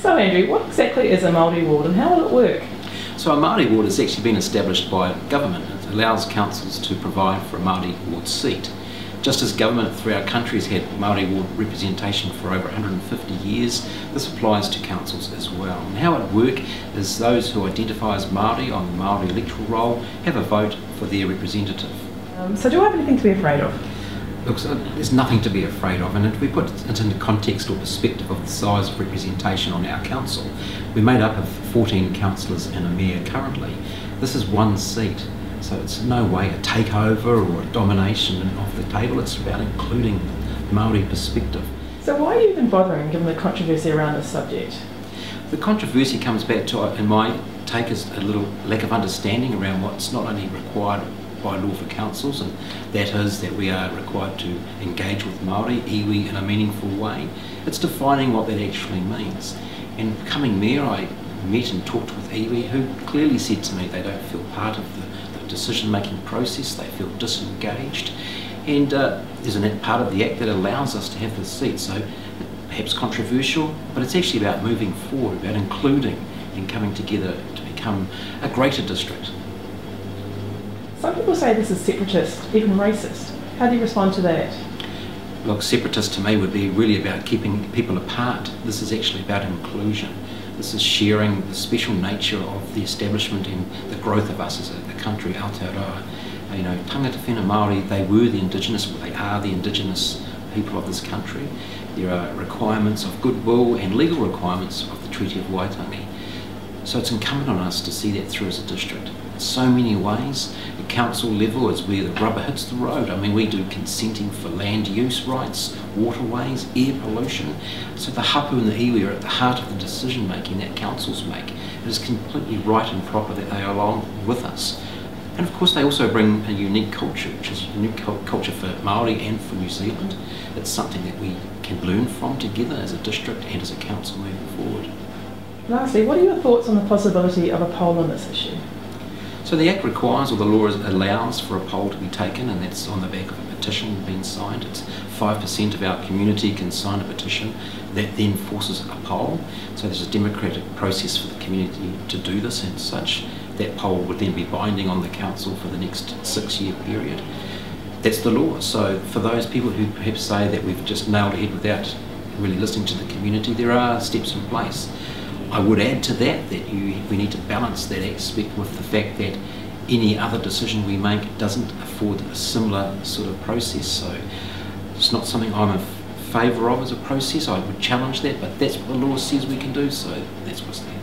So Andrew, what exactly is a Maori Ward and how will it work? So a Maori Ward has actually been established by government. It allows councils to provide for a Maori Ward seat. Just as government through our country has had Maori Ward representation for over 150 years, this applies to councils as well. And how it works is those who identify as Maori on the Maori electoral roll have a vote for their representative. So do I have anything to be afraid of? Look, so there's nothing to be afraid of, and if we put it into context or perspective of the size of representation on our council, we're made up of 14 councillors and a mayor currently. This is one seat, so it's in no way a takeover or a domination off the table. It's about including the Maori perspective. So why are you even bothering, given the controversy around this subject? The controversy comes back to, in my take, is a little lack of understanding around what's not only required by law for councils, and that is that we are required to engage with Maori, iwi, in a meaningful way. It's defining what that actually means. And becoming mayor, I met and talked with iwi who clearly said to me they don't feel part of the decision-making process, they feel disengaged, and there's a part of the Act that allows us to have this seat, so perhaps controversial, but it's actually about moving forward, about including and coming together to become a greater district. Some people say this is separatist, even racist. How do you respond to that? Look, separatist to me would be really about keeping people apart. This is actually about inclusion. This is sharing the special nature of the establishment and the growth of us as a country, Aotearoa. You know, tangata whena Māori, they were the indigenous, or they are the indigenous people of this country. There are requirements of goodwill and legal requirements of the Treaty of Waitangi. So it's incumbent on us to see that through as a district. In so many ways, the council level is where the rubber hits the road. I mean, we do consenting for land use rights, waterways, air pollution. So the hapu and the iwi are at the heart of the decision making that councils make. It is completely right and proper that they are along with us. And of course they also bring a unique culture, which is a unique culture for Māori and for New Zealand. It's something that we can learn from together as a district and as a council moving forward. Lastly, what are your thoughts on the possibility of a poll on this issue? So the Act requires, or the law allows, for a poll to be taken, and that's on the back of a petition being signed. It's 5% of our community can sign a petition that then forces a poll. So there's a democratic process for the community to do this, and such. That poll would then be binding on the council for the next 6-year period. That's the law. So for those people who perhaps say that we've just nailed ahead without really listening to the community, there are steps in place. I would add to that we need to balance that aspect with the fact that any other decision we make doesn't afford a similar sort of process. So it's not something I'm in favour of as a process. I would challenge that, but that's what the law says we can do, so that's what's there.